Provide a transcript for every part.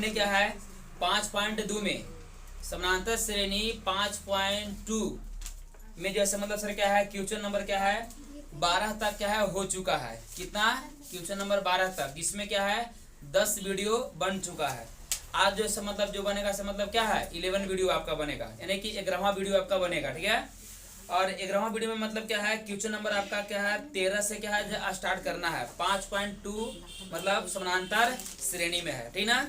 हमने क्या है 5.2 में समानांतर श्रेणी 5.2 में जैसे मतलब सर क्या है क्वेश्चन नंबर क्या है 12 तक क्या है हो चुका है। कितना क्वेश्चन नंबर 12 तक, इसमें क्या है 10 वीडियो बन चुका है। आज जो से मतलब जो बनेगा से मतलब क्या है 11 वीडियो आपका बनेगा, यानी कि 11वां वीडियो आपका बनेगा। ठीक है, और 11वां वीडियो में मतलब क्या है क्वेश्चन नंबर आपका क्या है 13 से क्या है स्टार्ट करना है। 5.2 मतलब समानांतर श्रेणी में है, ठीक ना।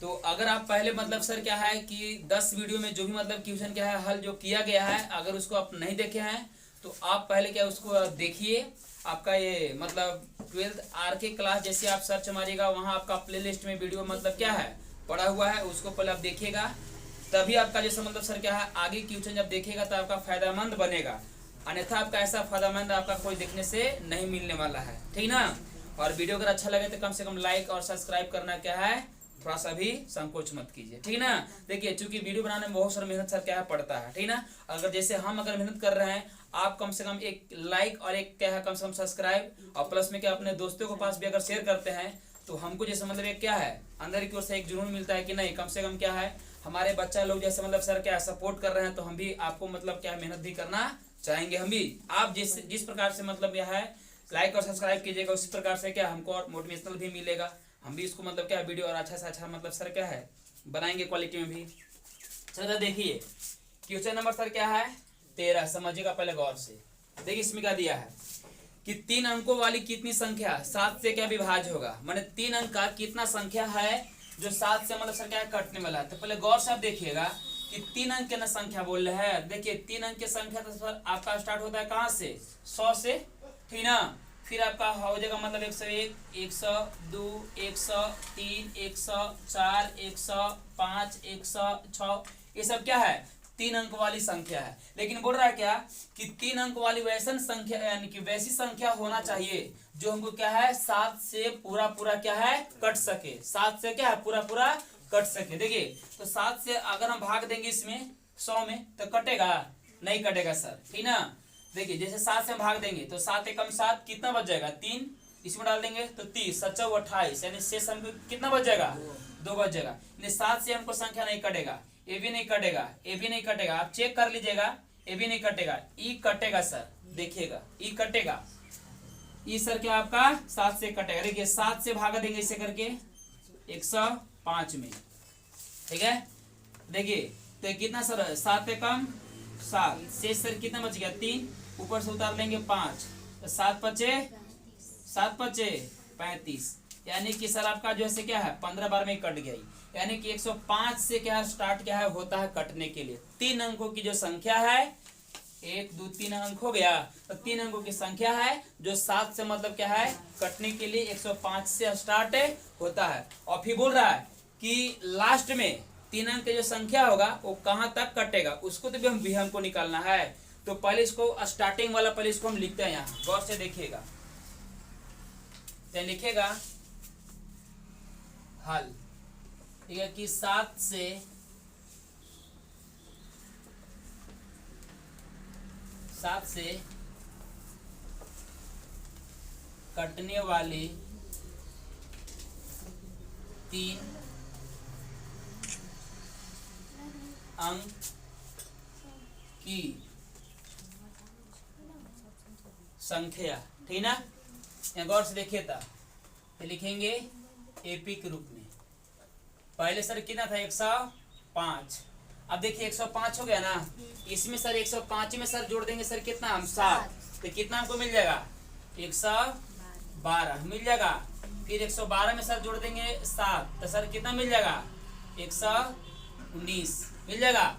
तो अगर आप पहले मतलब सर क्या है कि 10 वीडियो में जो भी मतलब क्वेश्चन क्या है हल जो किया गया है, अगर उसको आप नहीं देखे हैं तो आप पहले क्या उसको देखिए। आपका ये मतलब 12th आर के क्लास जैसे आप सर्च मारिएगा वहाँ आपका प्लेलिस्ट में वीडियो मतलब क्या है पड़ा हुआ है, उसको पहले आप देखिएगा, तभी आपका जैसे मतलब सर क्या है आगे क्वेश्चन जब देखिएगा तो आपका फायदामंद बनेगा। अन्यथा आपका ऐसा फायदामंद आपका कोई देखने से नहीं मिलने वाला है, ठीक ना। और वीडियो अगर अच्छा लगे तो कम से कम लाइक और सब्सक्राइब करना क्या है थोड़ा सा भी संकोच मत कीजिए, ठीक ना। देखिए चूंकि वीडियो बनाने में बहुत सारा मेहनत सर क्या है पड़ता है, ठीक ना। अगर जैसे हम अगर मेहनत कर रहे हैं, आप कम से कम एक लाइक और एक क्या है कम से कम सब्सक्राइब और प्लस में क्या अपने दोस्तों के पास भी अगर शेयर करते हैं तो हमको जैसे मतलब एक क्या है अंदर की ओर से एक जुनून मिलता है कि नहीं कम से कम क्या है हमारे बच्चा लोग जैसे मतलब सर क्या सपोर्ट कर रहे हैं, तो हम भी आपको मतलब क्या मेहनत भी करना चाहेंगे। हम भी आप जिस प्रकार से मतलब यह है लाइक और सब्सक्राइब कीजिएगा उसी प्रकार से क्या हमको और मोटिवेशनल भी मिलेगा। हम भी इसको मतलब क्या वीडियो और अच्छा से अच्छा मतलब सर क्या है बनाएंगे क्वालिटी में भी। चलो देखिए क्वेश्चन नंबर सर क्या है 13, समझिएगा पहले गौर से। देखिए इसमें क्या दिया है कि 3 अंकों वाली कितनी संख्या 7 से क्या विभाज्य होगा, माने 3 अंक का कितना संख्या है जो 7 से मतलब सर क्या कटने वाला है। तो पहले गौर से आप देखिएगा कि 3 अंक के ना संख्या बोल रहे हैं। देखिए 3 अंक की संख्या तो सर आपका स्टार्ट होता है कहाँ से 100 से, ठीक ना। फिर आपका हो जाएगा मतलब 101, 102, 103, 104, 105, 106, ये सब क्या है 3 अंक वाली संख्या है। लेकिन बोल रहा है क्या कि 3 अंक वाली वैसन संख्या यानी कि वैसी संख्या होना चाहिए जो हमको क्या है 7 से पूरा पूरा क्या है कट सके, 7 से क्या है पूरा पूरा कट सके। देखिए तो 7 से अगर हम भाग देंगे इसमें 100 में तो कटेगा नहीं कटेगा सर, ठीक ना। देखिए जैसे 7 से हम भाग देंगे तो 7 एकम 7 कितना बच जाएगा 3, इसमें डाल देंगे तो 30, 7 चौक 28 यानी शेष हमको कितना बच जाएगा 2 बच जाएगा। 7 से हमको संख्या नहीं कटेगा, ये भी नहीं कटेगा, ये भी नहीं कटेगा, आप चेक कर लीजिएगा, ये भी नहीं कटेगा, ई कटेगा सर, देखिएगा ई कटेगा, ई सर क्या आपका 7 से कटेगा। देखिए 7 से भागा देंगे इसे करके 105 में, ठीक है। देखिए तो कितना सर 7 एकम 7, शेष सर कितना बच गया 3, ऊपर से उतार लेंगे 5, तो 7 पचे 35, यानी कि सर आपका जो है क्या है 15 बार में कट गया, यानी कि 105 से क्या है स्टार्ट क्या है होता है कटने के लिए। 3 अंकों की जो संख्या है 1 2 3 अंक हो गया, तो 3 अंकों की संख्या है जो 7 से मतलब क्या है कटने के लिए 105 से स्टार्ट होता है। और फिर बोल रहा है कि लास्ट में 3 अंक की जो संख्या होगा वो कहाँ तक कटेगा उसको तो भी हमको निकालना है। तो पहले इसको स्टार्टिंग वाला पहले इसको हम लिखते हैं, यहाँ गौर से देखिएगा, तो लिखेगा हल, ठीक है कि 7 से कटने वाली 3 अंक की संख्या, ठीक ना। यहाँ गौर से देखिए था तो लिखेंगे एपी के रूप में। पहले सर कितना था 105, अब देखिए 105 हो गया ना, इसमें सर 105 में सर जोड़ देंगे सर कितना हम 7, तो कितना हमको मिल जाएगा 112 मिल जाएगा। फिर 112 में सर जोड़ देंगे 7, तो सर कितना मिल जाएगा 119 मिल जाएगा।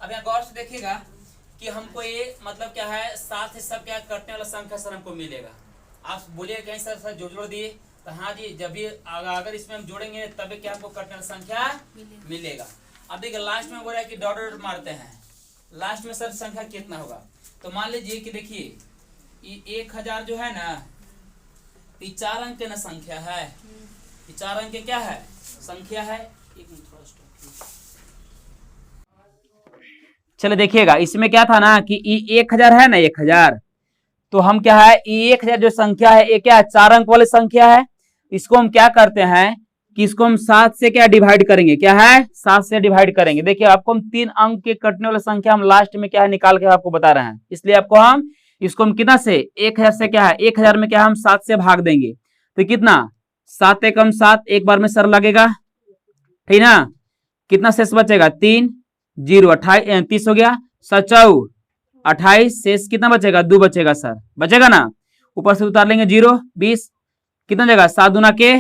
अब यहाँ गौर से देखिएगा कि हमको ये मतलब क्या है 7 से सब क्या कटने वाला संख्या सर हमको मिलेगा। आप बोलिए कहीं सर जोड़ दिए, तो हाँ जी जब भी अगर इसमें हम जोड़ेंगे तभी क्या हमको कटने वाला संख्या मिलेगा। अब देखिए लास्ट में बोल रहा है कि डॉट डॉट मारते हैं, लास्ट में सर संख्या कितना होगा। तो मान लीजिए कि देखिए ये 1000 जो है ना 4 अंक ना संख्या है, 4 अंक के क्या है संख्या है। चलो देखिएगा इसमें क्या था ना कि 1000 है ना 1000, तो हम क्या है 1000 जो संख्या है ये क्या है 4 अंक वाली संख्या है। इसको हम क्या करते हैं कि इसको हम 7 से क्या डिवाइड करेंगे, क्या है 7 से डिवाइड करेंगे। देखिए आपको हम 3 अंक के कटने वाला संख्या हम लास्ट में क्या है निकाल के आपको बता रहे हैं, इसलिए आपको हम इसको हम कितना से 1000 से क्या है 1000 में क्या हम 7 से भाग देंगे तो कितना 7 एकम 7 एक बार में सर लगेगा, ठीक ना। कितना शेष बचेगा 3 0 28 30 हो गया, 7 28 शेष कितना बचेगा 2 बचेगा सर, बचेगा ना। ऊपर से उतार लेंगे 0 20 कितना जगह 7 दूना के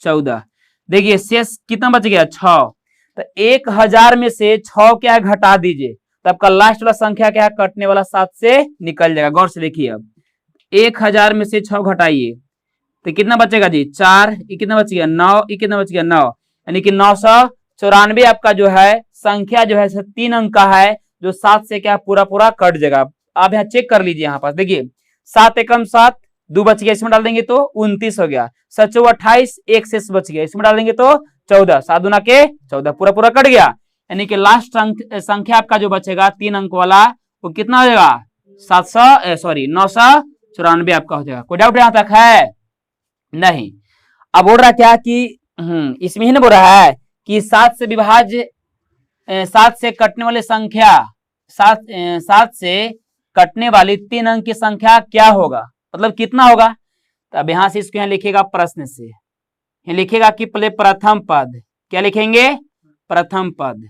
14। देखिए शेष कितना बच गया 6। तो 1000 में से 6 क्या है घटा दीजिए तो आपका लास्ट वाला संख्या क्या है कटने वाला 7 से निकल जाएगा। गौर से देखिए अब 1000 में से 6 घटाइए तो कितना बचेगा जी 4, ये कितना बच गया 9, ये कितना बच गया 9, यानी कि 994 आपका जो है संख्या जो है 3 अंक का है जो 7 से क्या पूरा पूरा कट जाएगा। आप यहाँ चेक कर लीजिए, यहाँ पास देखिए 7 एकम 7 2 बच गया, इसमें डाल देंगे तो 29 हो गया, 7 28 एक शेष बच गया, इसमें डाल देंगे तो 14, 7 दूना के 14 पूरा पूरा कट गया। यानी कि लास्ट संख्या आपका जो बचेगा 3 अंक वाला वो कितना हो जाएगा 994 आपका हो जाएगा। कोई डाउट यहाँ तक है नहीं। अब बोल रहा क्या कि इसमें ही ना बोल रहा है कि 7 से विभाज्य 7 से कटने वाली संख्या 7 से कटने वाली 3 अंक की संख्या क्या होगा, मतलब कितना होगा। तो अब यहां से इसको यहाँ लिखेगा प्रश्न से, यहाँ लिखेगा कि पहले प्रथम पद, क्या लिखेंगे प्रथम पद।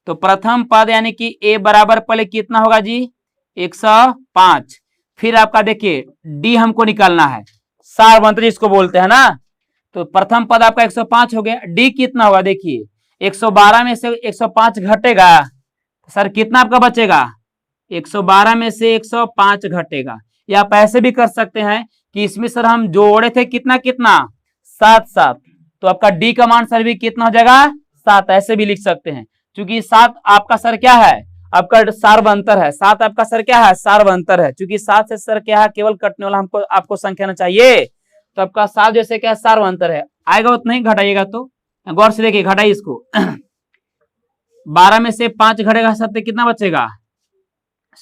तो प्रथम पद यानी कि a बराबर पहले कितना होगा जी 105। फिर आपका देखिए d हमको निकालना है, सारवंत जिसको बोलते हैं ना। तो प्रथम पद आपका 105 हो गया, d कितना होगा देखिए 112 में से 105 घटेगा सर कितना आपका बचेगा 112 में से 105 घटेगा। या आप ऐसे भी कर सकते हैं कि इसमें सर हम जोड़े थे कितना कितना 7 तो आपका डी का मान सर भी कितना हो जाएगा 7, ऐसे भी लिख सकते हैं। क्योंकि 7 आपका सर क्या है आपका सार्वंतर है, 7 आपका सर क्या है सार्वंतर है। क्योंकि 7 से सर क्या है केवल कटने वाला हमको आपको संख्या ना चाहिए, तो आपका 7 जैसे क्या सार्वंतर है आएगा उतना ही घटाइएगा। तो गौर से देखिए घटाइए इसको 12 में से 5 घटेगा 7 कितना बचेगा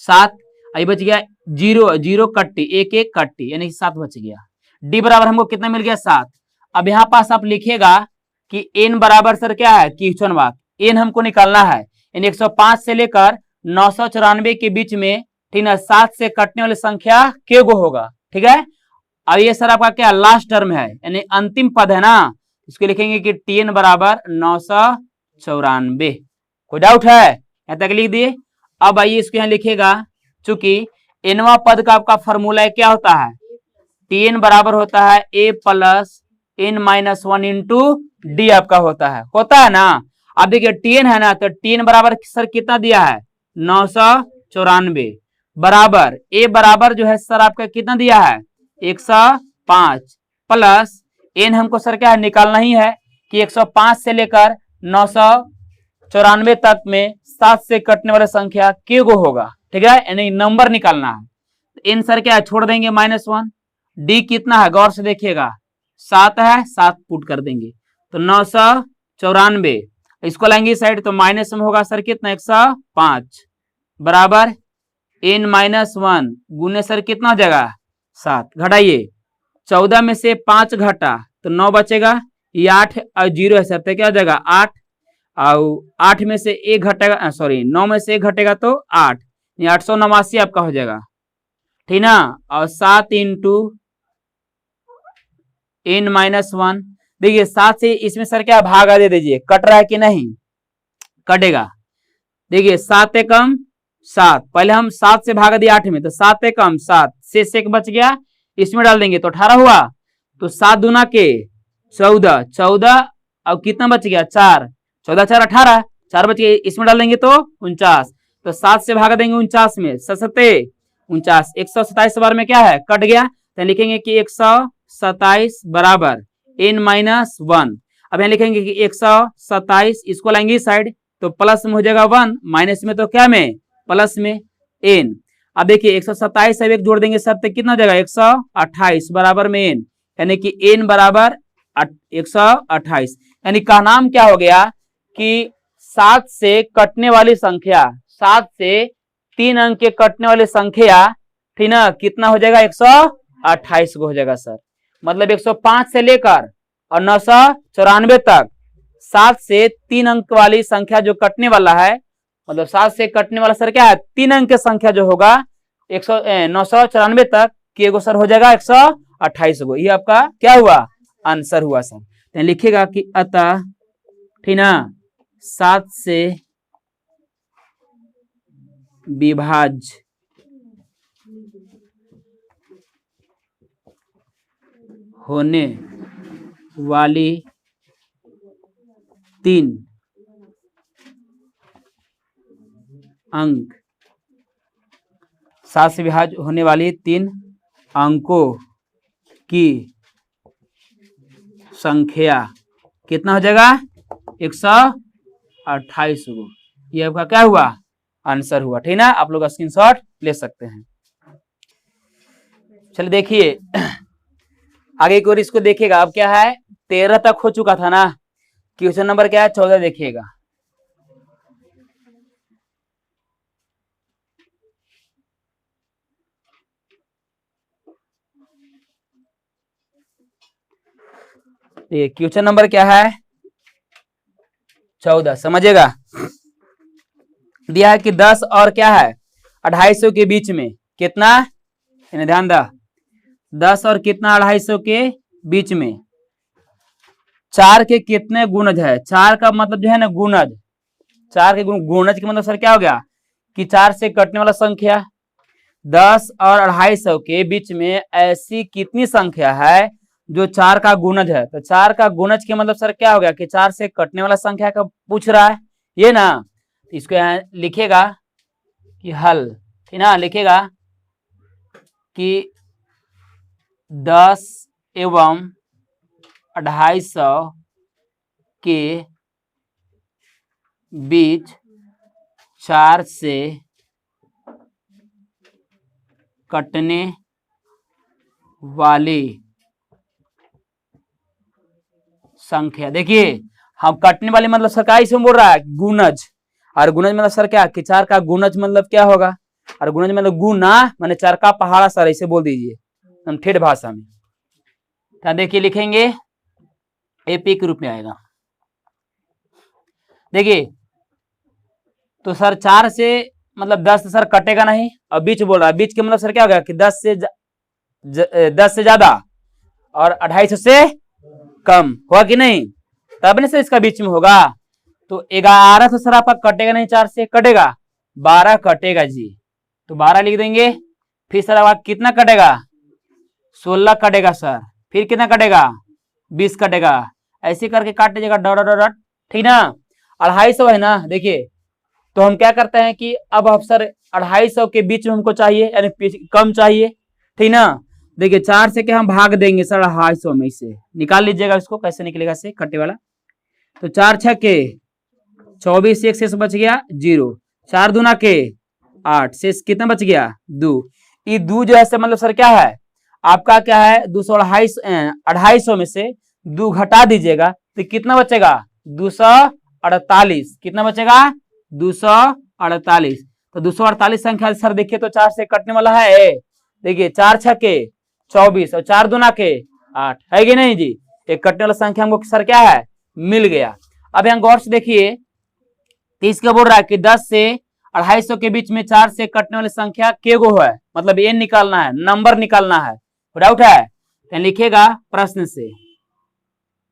7, आई बच गया 0 0 कट्टी 1 1 कट्टी यानी 7 बच गया। डी बराबर हमको कितना मिल गया 7। अब यहाँ पास आप लिखिएगा कि एन बराबर सर क्या है क्वेश्चन मार्क, एन हमको निकालना है। इन 105 से लेकर 994 के बीच में ठीक है 7 से कटने वाली संख्या के गो होगा, ठीक है। अब ये सर आपका क्या लास्ट टर्म है यानी अंतिम पद है ना, इसको लिखेंगे कि टीएन बराबर 994। कोई डाउट है यहाँ तक लिख दिए। अब आइए इसको यहाँ लिखेगा, चूंकि एनवा पद का आपका फॉर्मूला क्या होता है टीएन बराबर होता है a plus n minus 1 into d आपका होता है ना। अब देखिए टीएन है ना, तो टीएन बराबर सर कितना दिया है 994 बराबर ए बराबर जो है सर आपका कितना दिया है 105 प्लस एन हमको सर क्या है निकालना ही है कि 105 से लेकर 994 तक में 7 से कटने वाला संख्या के गो होगा, ठीक है, यानी नंबर निकालना है। तो एन सर क्या है छोड़ देंगे -1, डी कितना है गौर से देखिएगा 7 है 7 पुट कर देंगे तो 994, इसको लाएंगे इस साइड तो माइनस में होगा सर कितना 105 बराबर एन -1 गुने सर कितना हो जाएगा 7। घटाइए 14 में से 5 घटा तो 9 बचेगा, ये 8 और 0 है सर तो क्या हो जाएगा 8 और 8 में से 1 घटेगा सॉरी 9 में से 1 घटेगा तो 8, ये 889 आपका हो जाएगा, ठीक ना। और 7 इंटू एन -1 देखिए 7 से इसमें सर क्या भागा दे दीजिए, कट रहा है कि नहीं कटेगा। देखिए 7 एकम 7, पहले हम 7 से भागा दिए 8 में तो 7 एकम 7 शेष 1 बच गया, इसमें डाल देंगे तो 18 हुआ। तो 7 दूना के 14 14 और कितना बच गया 4 14 4 18 4 बच गए, इसमें डाल देंगे तो 49। तो 7 से भागा देंगे 49 में 7 49 127 बार में क्या है कट गया, तो लिखेंगे कि 127 बराबर n -1। अब यहाँ लिखेंगे कि 127 इसको लाएंगे इस साइड तो प्लस में हो जाएगा 1, माइनस में तो क्या में प्लस में n। अब देखिए 127 से 1 जोड़ देंगे सर तो कितना हो जाएगा 128 बराबर में n, यानी कि n बराबर 128। यानी का नाम क्या हो गया कि 7 से कटने वाली संख्या 7 से 3 अंक के कटने वाली संख्या ठीक ना कितना हो जाएगा 128 को हो जाएगा सर। मतलब 105 से लेकर और 994 तक 7 से 3 अंक वाली संख्या जो कटने वाला है, मतलब 7 से कटने वाला सर क्या है, 3 अंक की संख्या जो होगा 994 तक के गो सर हो जाएगा 128 गो। ये आपका क्या हुआ, आंसर हुआ सर। तो लिखिएगा कि अतः, ठीक ना, 7 से विभाज्य होने वाली 3 अंक, 7 से विभाज्य होने वाली 3 अंकों की संख्या कितना हो जाएगा, 128 गो। ये आपका क्या हुआ, आंसर हुआ। ठीक ना, आप लोग स्क्रीनशॉट ले सकते हैं। चलिए देखिए आगे की ओर इसको देखिएगा। अब क्या है, 13 तक हो चुका था ना, क्वेश्चन नंबर क्या है, 14 देखिएगा। ये क्वेश्चन नंबर क्या है, 14, समझिएगा। दिया है कि 10 और क्या है 250 के बीच में कितना, इन्हें ध्यान दा, 10 और कितना 250 के बीच में 4 के कितने गुणज है। 4 का मतलब जो है ना गुणज, 4 के गुणज का मतलब सर क्या हो गया कि 4 से कटने वाला संख्या। 10 और 250 के बीच में ऐसी कितनी संख्या है जो 4 का गुणज है। तो 4 का गुणज के मतलब सर क्या हो गया कि 4 से कटने वाला संख्या का पूछ रहा है ये ना। इसको यहाँ लिखेगा कि हल, ठीक ना, लिखेगा कि 10 एवं 250 के बीच 4 से कटने वाली संख्या। देखिए हम कटने वाली मतलब सर क्या इसमें बोल रहा है, गुणज। और गुणज मतलब सर क्या कि 4 का गुणज मतलब क्या होगा, और गुणज मतलब गुना माने 4 का पहाड़ा सर, ऐसे बोल दीजिए हम ठेठ भाषा में। तो देखिए लिखेंगे एपी के रूप में आएगा। देखिए तो सर 4 से मतलब 10 से सर कटेगा नहीं, और बीच बोल रहा है, बीच के मतलब सर क्या होगा कि 10 से ज्यादा और 250 से कम हुआ कि नहीं, तब नहीं सर इसका बीच में होगा। तो 11 से सर आपका कटेगा नहीं, 4 से कटेगा 12 कटेगा जी, तो 12 लिख देंगे। फिर सर आपका कितना कटेगा, 16 कटेगा सर, फिर कितना कटेगा 20 कटेगा, ऐसे करके काट लीजिएगा डॉट डॉट डॉट, ठीक ना। 250 है ना, देखिए तो हम क्या करते हैं कि अब सर 250 के बीच में हमको चाहिए, यानी कम चाहिए, ठीक ना। देखिए 4 से क्या हम भाग देंगे सर 250 में, से निकाल लीजिएगा इसको, कैसे निकलेगा से कट्टे वाला। तो 4 6 के 24, एक शेष बच गया 0, 4 दूना के 8, शेष कितना बच गया 2। ये 2 जो है से मतलब सर क्या है आपका क्या है 250 में से 2 घटा दीजिएगा तो कितना बचेगा 248, कितना बचेगा 248। तो 248 संख्या सर देखिए तो 4 से कटने वाला है। देखिए 4 6 के 24 और 4 दूना के 8 है कि नहीं जी, एक कटने वाला संख्या हमको सर क्या है मिल गया। अब यहाँ गौर से देखिए तो इसका बोल रहा है कि 10 से 250 के बीच में 4 से कटने वाली संख्या के गो है, मतलब ये निकालना है, नंबर निकालना है। डाउट है तो लिखेगा प्रश्न से,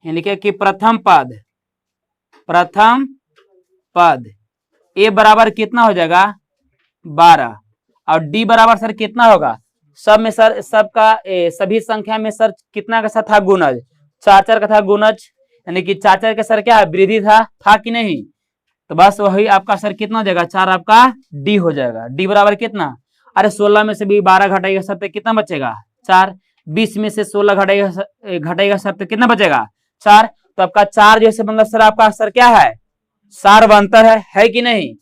लिखे कि प्रथम पद ए बराबर कितना हो जाएगा 12, और डी बराबर सर कितना होगा, सब में सर सबका सभी संख्या में सर कितना का सर था गुणज, 4 4 का था गुणज, यानी कि 4 4 का सर क्या है वृद्धि था कि नहीं। तो बस वही आपका सर कितना हो जाएगा 4 आपका डी हो जाएगा। डी बराबर कितना, अरे 16 में से भी 12 घटाएगा सर तो कितना बचेगा 4, 20 में से 16 घटाएगा सर तो कितना बचेगा 4। तो आपका 4 जैसे मतलब सर आपका सर क्या है सार बंतर है कि नहीं।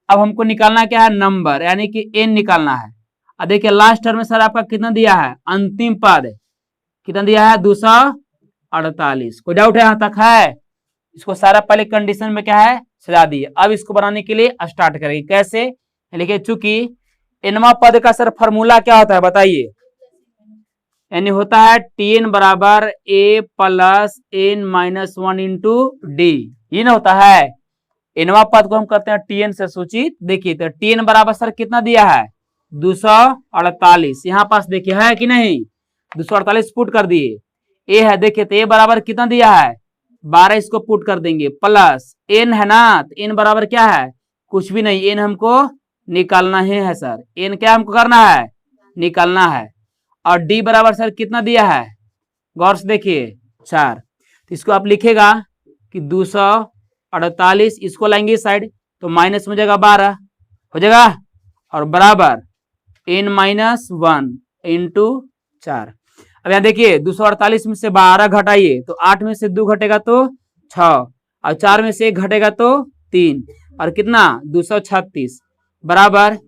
अब हमको निकालना क्या है नंबर, यानी कि एन निकालना है। अब देखिए लास्ट टर्म में सर आपका कितना दिया है, अंतिम पद कितना दिया है 248। कोई डाउट है यहाँ तक है, इसको सारा पहले कंडीशन में क्या है सजा दिए। अब इसको बनाने के लिए स्टार्ट करेंगे कैसे, लिखिए चूंकि एनवा पद का सर फॉर्मूला क्या होता है बताइए, यानी होता है Tn बराबर a plus n minus 1 into D, ये ना होता है। nवां पद को हम करते हैं Tn से सूचित। देखिए तो Tn बराबर सर कितना दिया है 248, यहाँ पास देखिए है कि नहीं 248 पुट कर दिए। ए है देखिए तो ए बराबर कितना दिया है 12, इसको पुट कर देंगे प्लस n है ना, तो n बराबर क्या है कुछ भी नहीं, n हमको निकालना ही है सर, n क्या हमको करना है निकालना है। और d बराबर सर कितना दिया है गौर से देखिए 4, तो इसको आप लिखेगा कि 248, इसको लाएंगे साइड तो माइनस में हो जाएगा 12 हो जाएगा, और बराबर n माइनस 1 इंटू 4। अब यहाँ देखिए 248 में से 12 घटाइए तो 8 में से 2 घटेगा तो 6, और 4 में से 1 घटेगा तो 3, और कितना 236 बराबर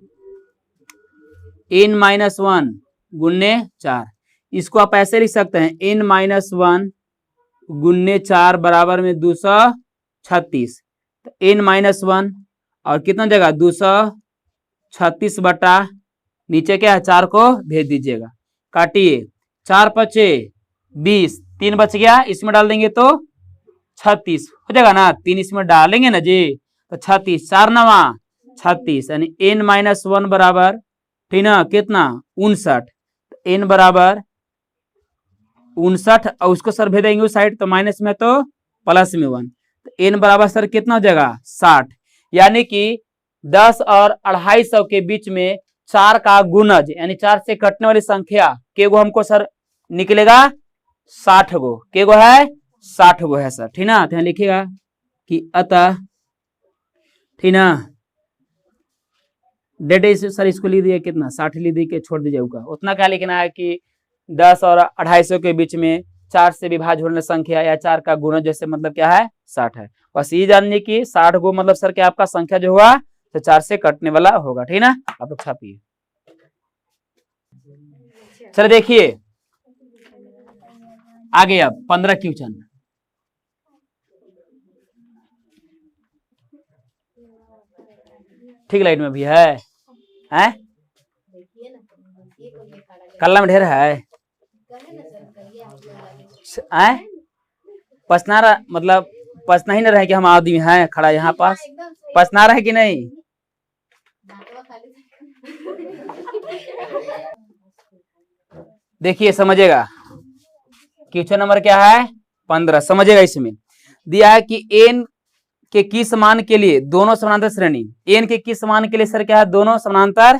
n माइनस 1 गुन्ने 4। इसको आप ऐसे लिख सकते हैं n माइनस 1 गुन्ने 4 बराबर में 236, तो n माइनस 1 और कितना जगह 236 बटा नीचे क्या है 4 को भेज दीजिएगा, काटिए 4 पचे 20, 3 बच गया, इसमें डाल देंगे तो 36 हो जाएगा ना, 3 इसमें डालेंगे ना जी तो 36, 4 नवा 36, यानी n माइनस 1 बराबर ठीक ना कितना 59, n बराबर 59, और उसको सर भेज देंगे उस साइड तो माइनस में तो प्लस में 1, तो n बराबर सर कितना हो जाएगा 60, यानी कि 10 और 250 के बीच में 4 का गुणज यानी 4 से कटने वाली संख्या के गो हमको सर निकलेगा 60 गो, के गो है 60 गो है सर, ठीक ना। तो यहाँ लिखिएगा कि अतः ठीक ना डेट सर इसको लिख दिया कितना 60 लिख दी के छोड़ दीजिएगा, उतना क्या लिखना है कि 10 और 250 के बीच में 4 से विभाज्य होने संख्या या 4 का गुणज जैसे मतलब क्या है 60 है। बस ये जानने की 60 गो मतलब सर क्या आपका संख्या जो हुआ तो 4 से कटने वाला होगा, ठीक ना। आप लोग छापिए। चलो देखिए आगे अब 15 क्वेश्चन। ठीक लाइट में भी है हैं? कल्ला में ढेर है पसना रहा मतलब पसना ही न रहे कि हम आदमी हैं खड़ा यहाँ पास, पसना रहे कि नहीं। देखिए समझेगा क्वेश्चन नंबर क्या है 15, समझेगा। इसमें दिया है कि n के किस मान के लिए दोनों समानांतर श्रेणी, n के किस मान के लिए सर क्या है दोनों समानांतर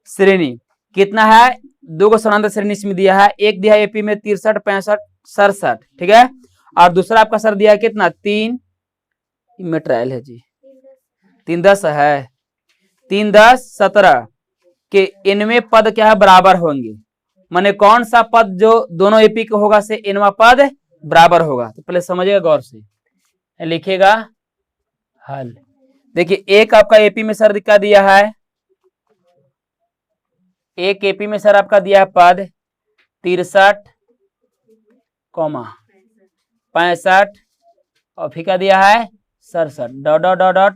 श्रेणी कितना है, 2 गो समानांतर श्रेणी इसमें दिया है। एक दिया है एपी में 63 65 67, ठीक है, और दूसरा आपका सर दिया है कितना 3 में ट्रायल है जी 3 10 है 3 10 17 के इनमें पद क्या है बराबर होंगे, माने कौन सा पद जो दोनों एपी के होगा से इनवा पद बराबर होगा। तो पहले समझिएगा गौर से, लिखिएगा हल। देखिए एक आपका एपी में सर क्या दिया है, एक एपी में सर आपका दिया है पद 63 65 और फिर क्या दिया है 67 डॉट डॉट डॉट डॉट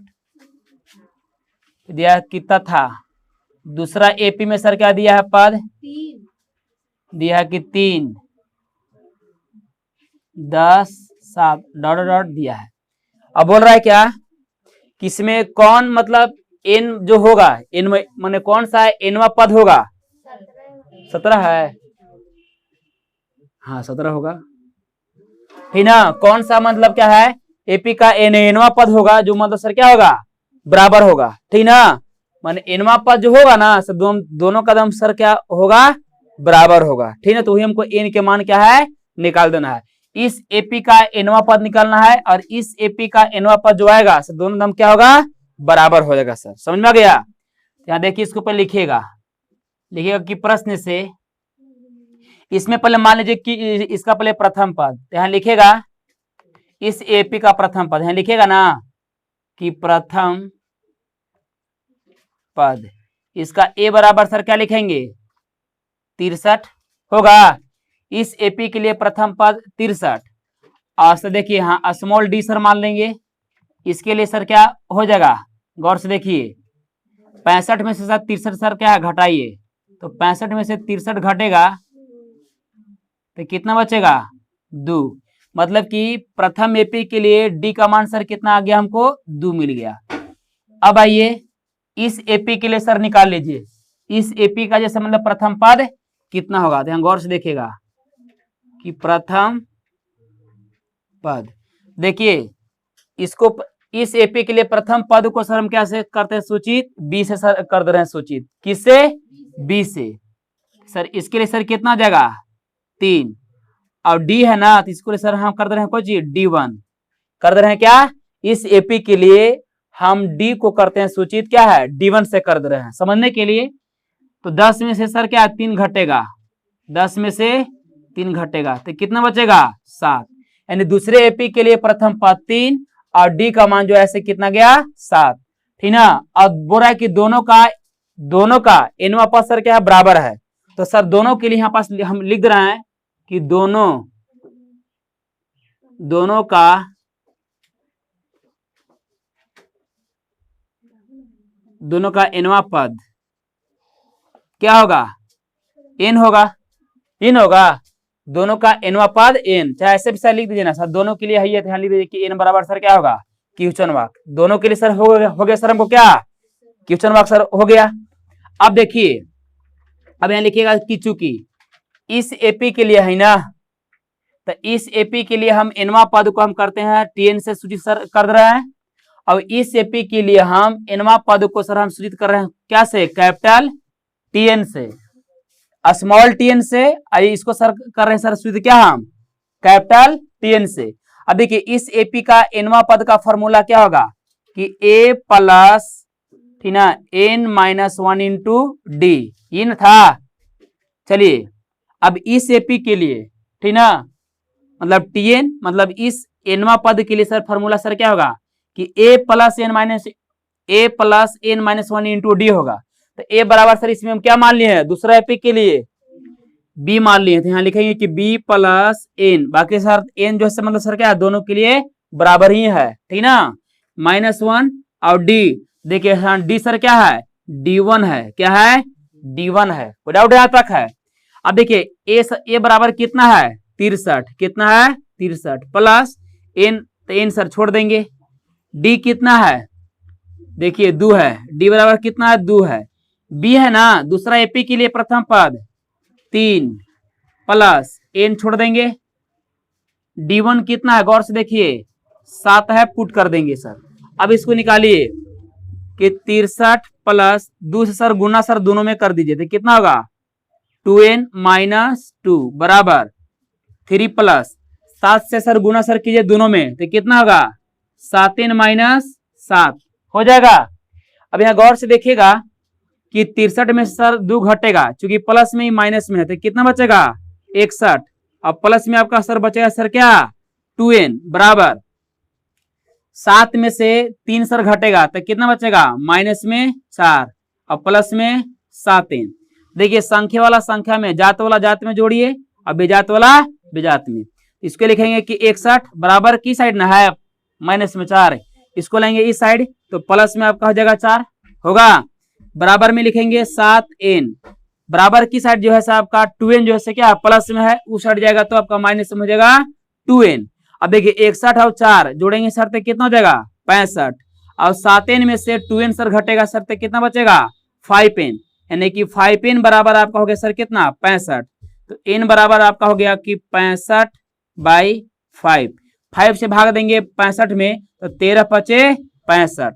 दिया कितना था। दूसरा एपी में सर क्या दिया है पद दिया है कि 3 10 7 डॉट डॉट दिया है। अब बोल रहा है क्या कि इसमें कौन मतलब n जो होगा n माने कौन सा nवा पद होगा 17 है, हाँ 17 होगा, ठीक ना। कौन सा मतलब क्या है एपी का nवा पद होगा जो मतलब सर क्या होगा बराबर होगा, ठीक ना। माने nवा पद जो होगा ना सर दोनों कदम सर क्या होगा बराबर होगा, ठीक है। तो वही हमको n के मान क्या है निकाल देना है। इस एपी का nवा पद निकालना है और इस एपी का nवा पद जो आएगा सर दोनों दम क्या होगा बराबर हो जाएगा सर, समझ में आ गया। यहाँ देखिए इसको पहले लिखिएगा कि प्रश्न से इसमें पहले मान लीजिए कि इसका पहले प्रथम पद, यहाँ लिखेगा इस एपी का प्रथम पद, यहाँ लिखेगा ना कि प्रथम पद, इसका ए बराबर सर क्या लिखेंगे 63 होगा। इस एपी के लिए प्रथम पद 63 और सर देखिए हाँ स्मॉल डी सर मान लेंगे, इसके लिए सर क्या हो जाएगा गौर से देखिए 65 में से सर 63 सर क्या है घटाइए, तो 65 में से 63 घटेगा तो कितना बचेगा 2। मतलब कि प्रथम एपी के लिए डी का मान सर कितना आ गया हमको 2 मिल गया। अब आइए इस एपी के लिए सर निकाल लीजिए, इस एपी का जैसे मतलब प्रथम पद कितना होगा, ध्यान गौर से देखिएगा कि प्रथम पद, देखिए इसको इस एपी के लिए प्रथम पद को सर हम क्या से करते हैं सूचित, बी से सर कर दे रहे हैं सूचित, किससे बी से। सर इसके लिए सर कितना हो जाएगा 3, और डी है ना तो इसको सर हम कर दे रहे हैं कोई D1 कर दे रहे हैं क्या, इस एपी के लिए हम डी को करते हैं सूचित क्या है D1 से कर दे रहे हैं समझने के लिए। तो 10 में से सर क्या 3 घटेगा, 10 में से 3 घटेगा तो कितना बचेगा 7, यानी दूसरे एपी के लिए प्रथम पद 3 और डी का मान जो है कितना गया 7, ठीक ना। अब बोल रहा है कि दोनों का एनवा पद सर क्या है बराबर है, तो सर दोनों के लिए यहाँ पास हम लिख रहे हैं कि दोनों का एनवा पद क्या होगा एन होगा, इन होगा, दोनों का एनवा पद एन, चाहे ऐसे भी सर लिख दीजिए ना सर, दोनों के लिए है ध्यान लिख दीजिए कि एन बराबर सर क्या होगा क्वेश्चन मार्क, दोनों के लिए सर हो गया सर हमको क्या क्वेश्चन मार्क सर हो गया। अब देखिए अब यहाँ लिखिएगा कि चूंकि इस एपी के लिए है ना, तो इस एपी के लिए हम एनवा पद को हम करते हैं टीएन से सूचित सर कर रहे हैं, और इस एपी के लिए हम एनवा पद को सर हम सूचित कर रहे हैं क्या से कैपिटल टीएन से, स्मॉल टीएन से, इसको सर कर रहे हैं सर सूचित क्या हम कैपिटल टीएन से। अब देखिए इस एपी का एनवा पद का फॉर्मूला क्या होगा कि ए प्लस ठीक ना n-1 इंटू डी, ये न था। चलिए अब इस एपी के लिए ठीक ना मतलब टीएन मतलब इस एनवा पद के लिए सर फॉर्मूला सर क्या होगा कि a plus n-1 into D होगा। तो a बराबर सर इसमें हम क्या मान लिए हैं दूसरा एपी के लिए b मान लिए थे, यहाँ लिखेंगे कि b प्लस n, बाकी सर n जो है मतलब सर क्या है दोनों के लिए बराबर ही है ठीक ना, -1 और d, देखिए हाँ d सर क्या है D1 है, क्या है D1 है, कोई डाउट यहाँ तक है। अब देखिए a बराबर कितना है 63, कितना है 63 प्लस n, तो n सर छोड़ देंगे, d कितना है देखिए 2 है, d बराबर कितना है 2 है, b है ना दूसरा एपी के लिए प्रथम पद 3 प्लस n छोड़ देंगे, D1 कितना है गौर से देखिए 7 है, पुट कर देंगे सर। अब इसको निकालिए कि 63 प्लस 2 से सर गुना सर दोनों में कर दीजिए तो कितना होगा 2n माइनस 2 बराबर 3 प्लस 7 से सर गुना सर कीजिए दोनों में तो कितना होगा 7n माइनस 7 हो जाएगा। अब यहाँ गौर से देखिएगा कि 63 में सर 2 घटेगा, चूंकि प्लस में ही माइनस में है तो कितना बचेगा 61, और प्लस में आपका सर बचेगा सर क्या 2n बराबर 7 में से 3 सर घटेगा तो कितना बचेगा माइनस में 4 और प्लस में 7n। देखिए संख्या वाला संख्या में जात वाला जात में जोड़िए और बेजात वाला बेजात में, इसको लिखेंगे कि 61 बराबर की साइड ना है माइनस में 4, इसको लेंगे इस साइड तो प्लस में आपका हो जाएगा 4 होगा, बराबर में लिखेंगे 7n, बराबर की साइड जो है आपका 2n जो है क्या प्लस में है उस साइड जाएगा तो आपका माइनस में हो जाएगा 2n। अब देखिए 61 और 4 जोड़ेंगे सर तो कितना हो जाएगा 65, और 7n में से 2n सर घटेगा सर तो कितना बचेगा 5n, यानी कि 5n बराबर आपका हो गया सर कितना 65, तो n बराबर आपका हो गया कि 65/5, 5 से भाग देंगे 65 में तो 13 पचे 65,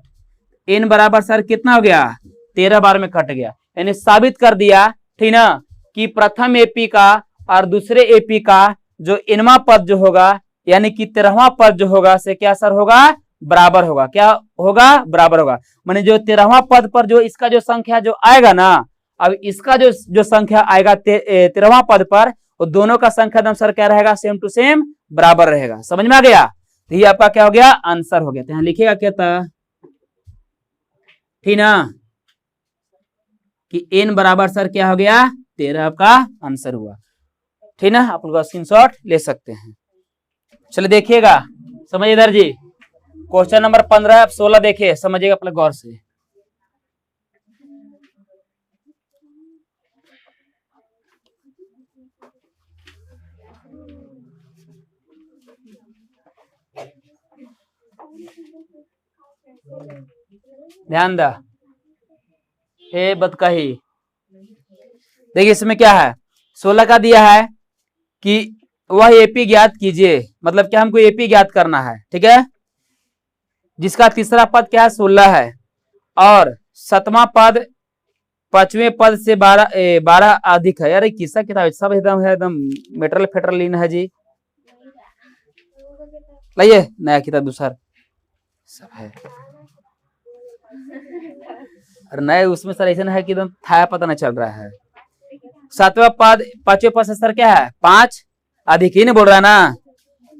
n बराबर सर कितना हो गया 13 बार में कट गया, यानी साबित कर दिया ठीक ना कि प्रथम एपी का और दूसरे एपी का जो इनवा पद जो होगा यानी कि 13वां पद जो होगा से क्या सर होगा बराबर होगा, क्या होगा बराबर होगा, माने जो 13वां पद पर जो इसका जो संख्या जो आएगा ना, अब इसका जो संख्या आएगा 13वां पद पर वो दोनों का संख्या दम सर क्या रहेगा सेम टू सेम बराबर रहेगा। समझ में आ गया, तो ये आपका क्या हो गया आंसर हो गया। तो यहाँ लिखिएगा क्या था ठीक ना कि n बराबर सर क्या हो गया 13 आपका आंसर हुआ ठीक ना, आप लोग स्क्रीनशॉट ले सकते हैं। चलिए देखिएगा समझिए इधर जी क्वेश्चन नंबर 15 आप 16 देखिए समझिएगा अपने गौर से। ध्यान दा ए बतकही। देखिए इसमें क्या है, 16 का दिया है कि वह एपी ज्ञात कीजिए, मतलब क्या हमको एपी ज्ञात करना है, ठीक है, जिसका तीसरा पद क्या है 16 है, और सातवां पद पांचवें पद से 12 अधिक है। यार किस्सा किताब सब एकदम है, एकदम मेटरल फेटरलिन है जी। लाइए नया किताब दूसरा सब है, और नए उसमें सर ऐसा है कि एकदम था पता नहीं चल रहा है। सातवां पद पांचवें पद से सर क्या है 5 अधिक ही नहीं बोल रहा है ना।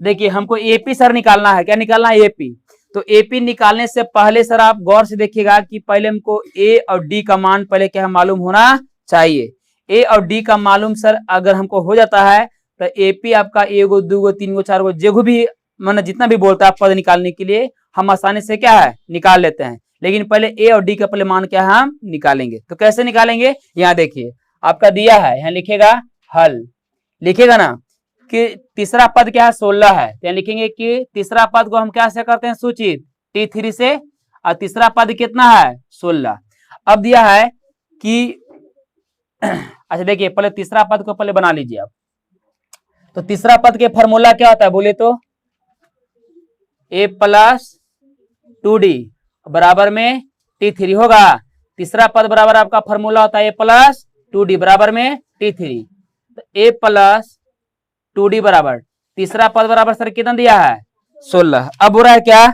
देखिए हमको एपी सर निकालना है, क्या निकालना है एपी। तो एपी निकालने से पहले सर आप गौर से देखिएगा कि पहले हमको ए और डी का मान पहले क्या मालूम होना चाहिए। ए और डी का मालूम सर अगर हमको हो जाता है तो एपी आपका एगो दूगो तीनगो चारगो जेगो भी मैंने जितना भी बोलता है पद निकालने के लिए हम आसानी से क्या है निकाल लेते हैं। लेकिन पहले ए और डी का पहले मान क्या है हम निकालेंगे। तो कैसे निकालेंगे, यहाँ देखिए आपका दिया है, यहाँ लिखेगा हल, लिखेगा ना कि तीसरा पद क्या है 16 है, तो लिखेंगे कि तीसरा पद को हम क्या से करते हैं सूचित T3 से, और तीसरा पद कितना है 16। अब दिया है कि अच्छा देखिए पहले तीसरा पद को पहले बना लीजिए आप। तो तीसरा पद के फॉर्मूला क्या होता है बोले तो A प्लस 2D बराबर में T3 होगा। तीसरा पद बराबर आपका फॉर्मूला होता है A प्लस 2D बराबर में T3। तो A प्लस 2D बराबर तीसरा पद बराबर सर कितना दिया है 16। अब हो रहा है क्या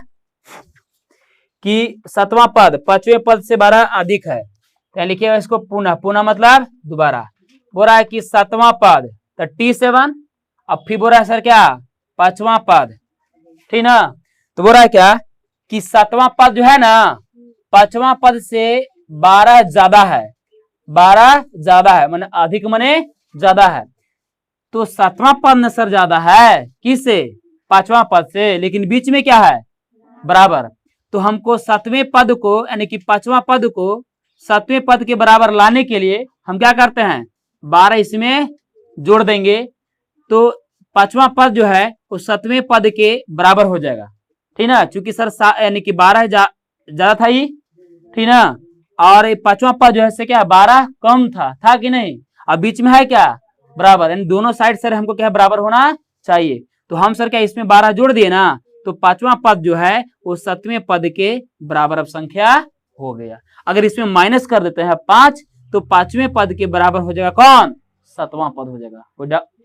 कि सातवां पद पांचवें पद से 12 अधिक है, तो लिखिएगा इसको पुनः, पुनः मतलब दोबारा। बोल रहा है कि सातवां पद तो T7, अब फिर बोल रहा है सर क्या पांचवां पद, ठीक ना। तो बोल रहा है क्या कि सातवां पद जो है ना पांचवां पद से 12 ज्यादा है, 12 ज्यादा है माने अधिक माने ज्यादा है। तो सातवां पद न सर ज्यादा है किससे पांचवां पद से, लेकिन बीच में क्या है बराबर। तो हमको सातवें पद को यानी कि पांचवां पद को सातवें पद के बराबर लाने के लिए हम क्या करते हैं 12 इसमें जोड़ देंगे, तो पांचवां पद जो है वो सातवें पद के बराबर हो जाएगा, ठीक ना। चूंकि सर यानी कि 12 ज्यादा था ही, ठीक ना, और पांचवां पद जो है से क्या 12 कम था कि नहीं, अब बीच में है क्या बराबर, यानी दोनों साइड सर हमको क्या बराबर होना चाहिए। तो हम सर क्या इसमें 12 जोड़ दिए ना, तो पांचवां पद जो है वो सातवें पद के बराबर अब संख्या हो गया। अगर इसमें माइनस कर देते हैं 5 तो पांचवें पद के बराबर हो जाएगा कौन सातवां पद हो जाएगा।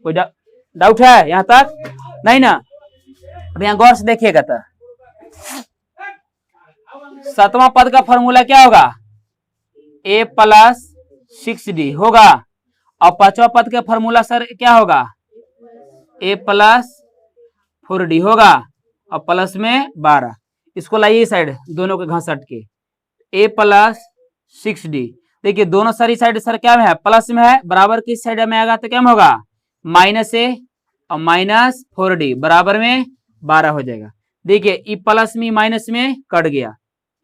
कोई डाउट है यहाँ तक नहीं ना। अब यहाँ गौर से देखिएगा तो सातवां पद का फॉर्मूला क्या होगा A प्लस 6D होगा, और पांचवा पद का फॉर्मूला सर क्या होगा A प्लस 4D होगा, और प्लस में 12। इसको लाइए साइड दोनों के घास के A प्लस 6D। देखिए दोनों सारी साइड सर क्या में है प्लस में है, बराबर किस साइड में आएगा तो क्या में होगा -A और -4D बराबर में 12 हो जाएगा। देखिए ई प्लस में माइनस में कट गया,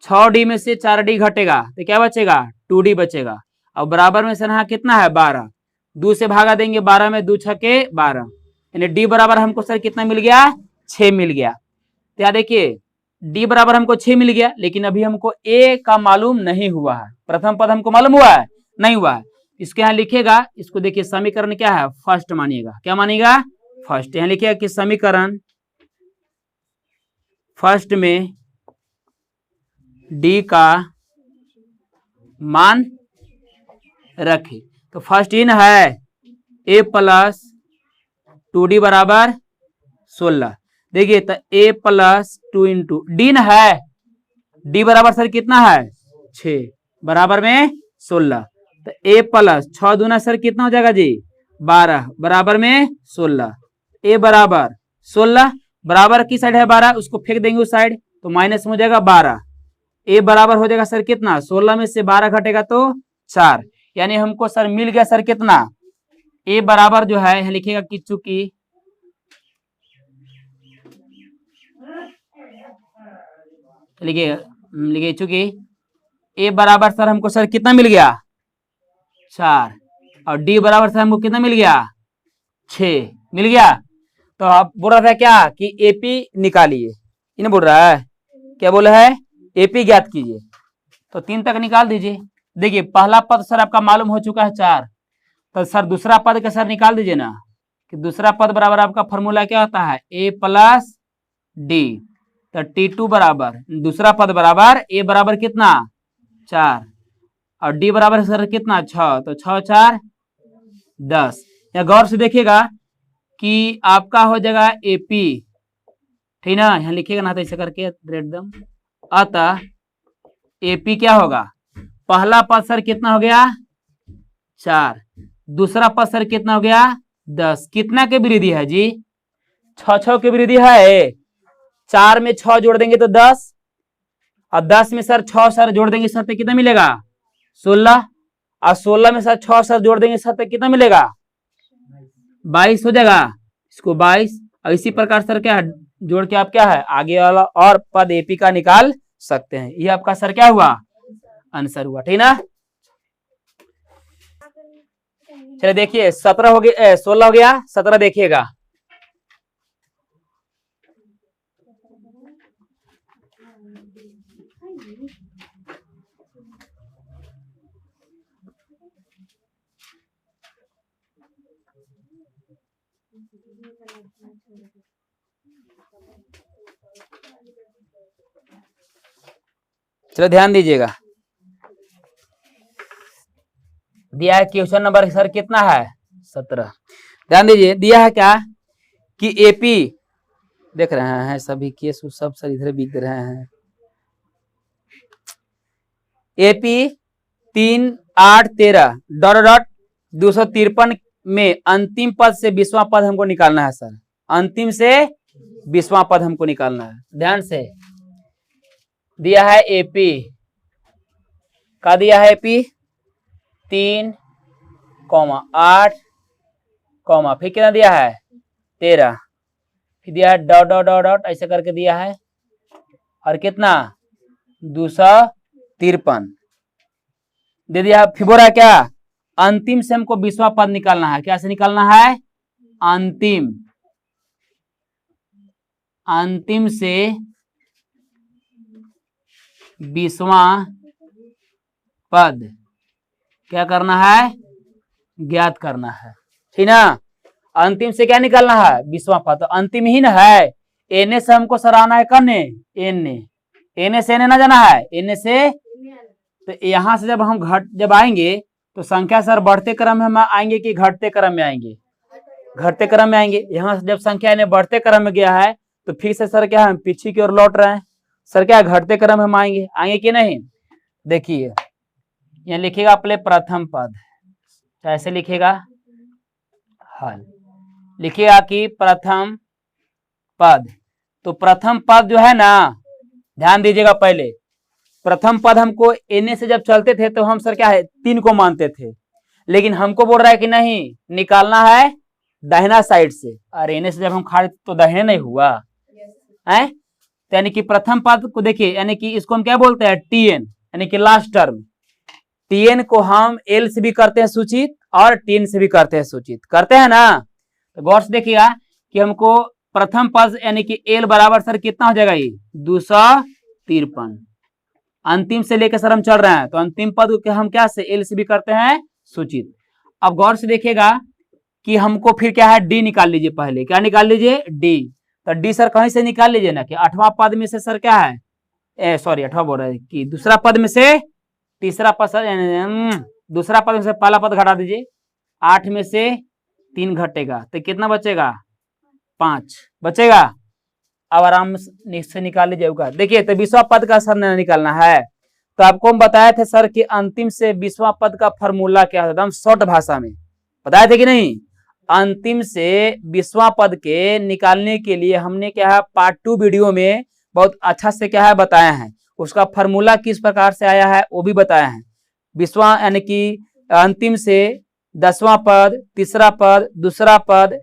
6D में से 4D घटेगा तो क्या बचेगा 2D बचेगा, और बराबर में सर यहाँ कितना है 12, 2 से भागा देंगे 12 में 2 छके 12, यानी D बराबर हमको सर कितना मिल गया 6 मिल गया। तो यहाँ देखिए D बराबर हमको 6 मिल गया, लेकिन अभी हमको A का मालूम नहीं हुआ है, प्रथम पद हमको मालूम हुआ है नहीं हुआ है। इसके यहाँ लिखेगा, इसको देखिए समीकरण क्या है फर्स्ट मानिएगा, क्या मानिएगा फर्स्ट। यहाँ लिखिएगा कि समीकरण फर्स्ट में D का मान रखे। तो फर्स्ट इन है A प्लस 2D बराबर 16। देखिए तो A प्लस 2 इंटू D न है, D बराबर सर कितना है 6 बराबर में 16, तो A प्लस 6 दूना सर कितना हो जाएगा जी 12 बराबर में 16। A बराबर 16 बराबर की साइड है 12, उसको फेंक देंगे उस साइड तो माइनस में हो जाएगा 12। A बराबर हो जाएगा सर कितना 16 में से 12 घटेगा तो 4, यानी हमको सर मिल गया सर कितना A बराबर जो है लिखिएगा कि चूंकि लिखिए चूंकि A बराबर सर हमको सर कितना मिल गया 4, और D बराबर सर हमको कितना मिल गया 6 मिल गया। तो आप बोल रहा था क्या कि AP निकालिए, इन्हें बोल रहा है क्या बोला है एपी ज्ञात कीजिए। तो 3 तक निकाल दीजिए। देखिए पहला पद सर आपका मालूम हो चुका है 4, तो सर दूसरा पद का सर निकाल दीजिए ना, कि दूसरा पद बराबर आपका फॉर्मूला क्या होता है, ए प्लस डी। तो T2 बराबर दूसरा पद बराबर ए बराबर कितना 4 और डी बराबर सर कितना 6, तो 6 4 10। या गौर से देखिएगा कि आपका हो जाएगा एपी, ठीक ना, यहाँ लिखिएगा ना तो ऐसे करके एकदम। अतः एपी क्या होगा, पहला पद सर कितना हो गया 4, दूसरा पद सर कितना हो गया 10। कितना के वृद्धि है जी, 6 की वृद्धि है। 4 में 6 जोड़ देंगे तो 10 और 10 में सर 6 सर जोड़ देंगे सर तो कितना मिलेगा 16 और 16 में सर 6 सर जोड़ देंगे सर तो कितना मिलेगा 22 हो जाएगा, इसको 22। और इसी प्रकार सर क्या जोड़ के आप क्या है आगे वाला और पद एपी का निकाल सकते हैं। ये आपका सर क्या हुआ आंसर हुआ, ठीक ना। चलिए देखिए 17 हो गया 16 हो गया, 17 देखिएगा। चलो ध्यान दीजिएगा, दिया है क्वेश्चन नंबर सर कितना है 17। ध्यान दीजिए दिया है क्या कि एपी देख रहे हैं सभी केस सब सर इधर बिक रहे हैं। एपी 3 8 13 डॉट डॉट 253 में अंतिम पद से 20वां पद हमको निकालना है सर, अंतिम से 20वां पद हमको निकालना है। ध्यान से दिया है एपी का, दिया है एपी 3 8 फिर कितना दिया है 13, फिर दिया है डॉट डॉट डॉट डॉट ऐसे करके दिया है और कितना 253 दे दिया। फिर बोल रहा है क्या अंतिम से हमको 20वां पद निकालना है। क्या से निकालना है अंतिम से 20वां पद क्या करना है ज्ञात करना है, ठीक ना। अंतिम से क्या निकालना है 20वां पद, तो अंतिम ही ना है। एन से हमको सराहना है कने एन से एन ना जाना है, एन से तो यहां से जब हम जब आएंगे तो संख्या सर बढ़ते क्रम में हम आएंगे कि घटते क्रम में आएंगे, घटते क्रम में आएंगे। यहाँ से जब संख्या ने बढ़ते क्रम में गया है तो फिर से सर क्या हम पीछे की ओर लौट रहे हैं, सर क्या घटते क्रम में हम आएंगे कि नहीं। देखिए यहाँ लिखेगा अपने प्रथम पद, कैसे लिखेगा हल लिखिएगा कि प्रथम पद। तो प्रथम पद जो है ना ध्यान दीजिएगा, पहले प्रथम पद हमको एन से जब चलते थे तो हम सर क्या है 3 को मानते थे, लेकिन हमको बोल रहा है कि नहीं निकालना है दाहिना साइड से, और एन से जब हम खा तो दाहिने नहीं हुआ है। तो यानी कि प्रथम पद को देखिए, यानी कि इसको हम क्या बोलते हैं टीएन, यानी कि लास्ट टर्म। टीएन को हम एल से भी करते हैं सूचित और टीएन से भी करते हैं सूचित, करते हैं ना। तो गौर से देखिएगा कि हमको प्रथम पद यानी कि एल बराबर सर कितना हो जाएगा ये 253। अंतिम से लेकर सर हम चल रहे हैं तो अंतिम पद को हम क्या से एल से भी करते हैं सूचित। अब गौर से देखिएगा कि हमको फिर क्या है डी निकाल लीजिए, पहले क्या निकाल लीजिए डी। तो डी सर कहीं से निकाल लीजिए ना कि 8वां पद में से सर क्या है सॉरी 8वां बोल रहा है कि दूसरा पद में से तीसरा पद सर दूसरा पद में से पहला पद घटा दीजिए, 8 में से 3 घटेगा तो कितना बचेगा 5 बचेगा। अब आराम से निकाल लीजिएगा। देखिए तो 20वां पद का सर निकालना है, तो आपको हम बताए थे सर कि अंतिम से 20वां पद का फॉर्मूला क्या है, एकदम शॉर्ट भाषा में बताए थे कि नहीं। अंतिम से 20वां पद के निकालने के लिए हमने क्या है पार्ट 2 वीडियो में बहुत अच्छा से क्या है बताया है, उसका फॉर्मूला किस प्रकार से आया है वो भी बताया है। 20वां यानी कि अंतिम से 10वां पद, तीसरा पद, दूसरा पद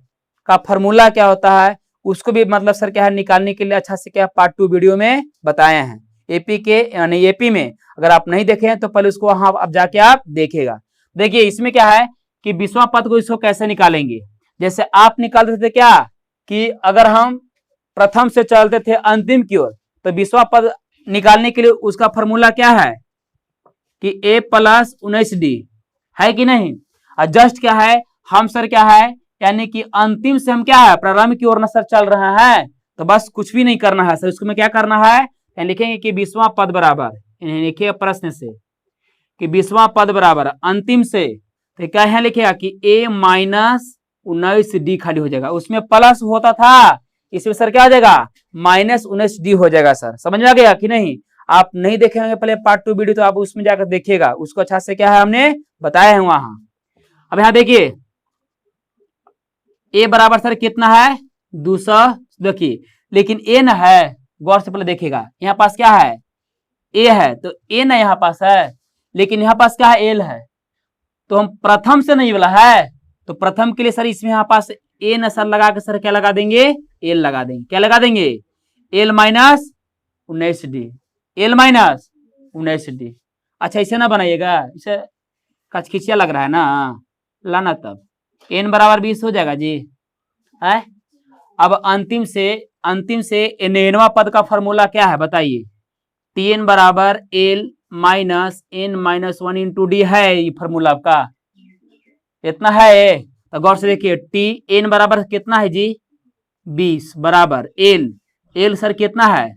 का फॉर्मूला क्या होता है उसको भी मतलब सर क्या है निकालने के लिए अच्छा से क्या पार्ट 2 वीडियो में बताए हैं। एपी के यानी एपी में अगर आप नहीं देखे हैं तो पहले उसको वहां अब जाके आप देखेगा। देखिए इसमें क्या है कि 20वां पद को इसको कैसे निकालेंगे, जैसे आप निकालते थे क्या कि अगर हम प्रथम से चलते थे अंतिम की ओर तो 20वां पद निकालने के लिए उसका फॉर्मूला क्या है कि a प्लस 19d है कि नहीं। और जस्ट क्या है, हम सर क्या है, यानी कि अंतिम से हम क्या है, प्रारंभ की ओर न सर चल रहा है, तो बस कुछ भी नहीं करना है सर, इसको में क्या करना है, लिखेंगे कि 20वां पद बराबर, लिखिए प्रश्न से कि 20वां पद बराबर अंतिम से, तो क्या है लिखेगा कि a माइनस 19d खाली हो जाएगा, उसमें प्लस होता था, इसमें सर क्या हो जाएगा माइनस 19d हो जाएगा सर। समझ में आ गया कि नहीं। आप नहीं देखे होंगे पहले पार्ट 2 वीडियो, तो आप उसमें जाकर देखिएगा, उसको अच्छा से क्या है हमने बताया है वहां। अब यहां देखिए a बराबर सर कितना है 200, देखिए लेकिन a न है, गौर से पहले देखिएगा, यहाँ पास क्या है a है, तो a ना यहाँ पास है, लेकिन यहाँ पास क्या है l है, तो हम प्रथम से नहीं बोला है, तो प्रथम के लिए सर इसमें यहाँ पास a न सर लगा के सर क्या लगा देंगे, l लगा देंगे, क्या लगा देंगे l minus 19d, l minus 19d। अच्छा इसे ना बनाइएगा, इसे कचखिचिया लग रहा है ना, लाना तब n बराबर 20 हो जाएगा जी है। अब अंतिम से nवां पद का फॉर्मूला क्या है बताइए, tn बराबर l minus n minus 1 into D है, ये फॉर्मूला आपका इतना है। तो गौर से देखिए tn बराबर कितना है जी 20 बराबर l सर कितना है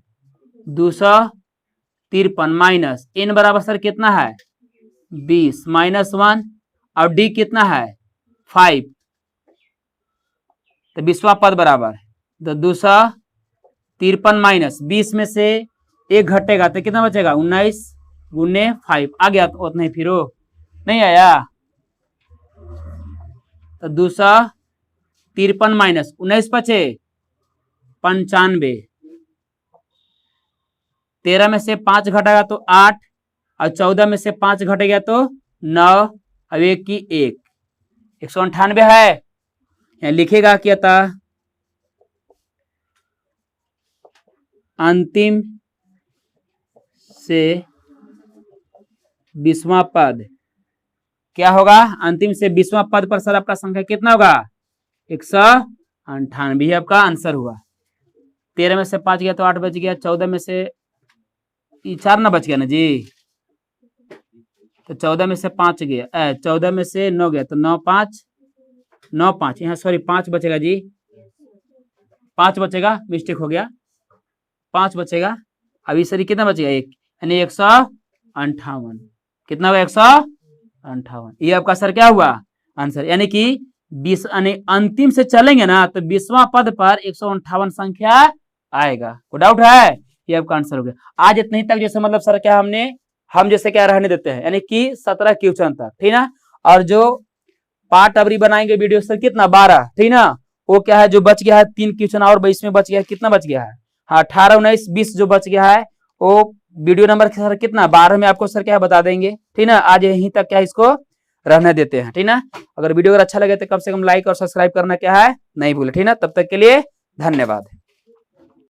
253 माइनस n बराबर सर कितना है 20 माइनस 1 और d कितना है 5, तो 20वां पद बराबर तो 253 माइनस 20 में से एक घटेगा तो कितना बचेगा 19 गुने 5 आ गया, तो उतना ही फिर नहीं आया, तो 253 माइनस 19 बचे 95, 13 में से 5 घटेगा तो 8 और 14 में से 5 घटेगा तो 9, अब एक की 198 है, यहाँ लिखेगा क्या था अंतिम से 20वां पद क्या होगा, अंतिम से 20वां पद पर सर आपका संख्या कितना होगा 198 आपका आंसर हुआ। 13 में से 5 गया तो 8 बच गया, 14 में से 4 ना बच गया ना जी, तो 14 में से 5 गया 14 में से 9 गया तो 9 5 यहाँ सॉरी 5 बचेगा जी, 5 बचेगा, मिस्टेक हो गया 5 बचेगा। अभी सर कितना बचेगा एक, यानी 158, कितना हुआ 158, ये आपका सर क्या हुआ आंसर, यानी कि 20 यानी अंतिम से चलेंगे ना तो 20वां पद पर 158 संख्या आएगा, कोई डाउट है, ये आपका आंसर हो गया। आज इतने तक जैसे मतलब सर क्या हम जैसे क्या रहने देते हैं, यानी कि 17 क्वेश्चन तक, ठीक ना। और जो पार्ट अबरी बनाएंगे वीडियो सर कितना 12, ठीक ना, वो क्या है जो बच गया है 3 क्वेश्चन और 22 में बच गया है, कितना बच गया है हाँ 18 19 20 जो बच गया है वो वीडियो नंबर सर कितना 12 में आपको सर क्या बता देंगे, ठीक ना। आज यहीं तक क्या इसको रहने देते हैं, ठीक ना। अगर वीडियो अगर अच्छा लगे तो कम से कम लाइक और सब्सक्राइब करना क्या है नहीं भूले, ठीक ना। तब तक के लिए धन्यवाद।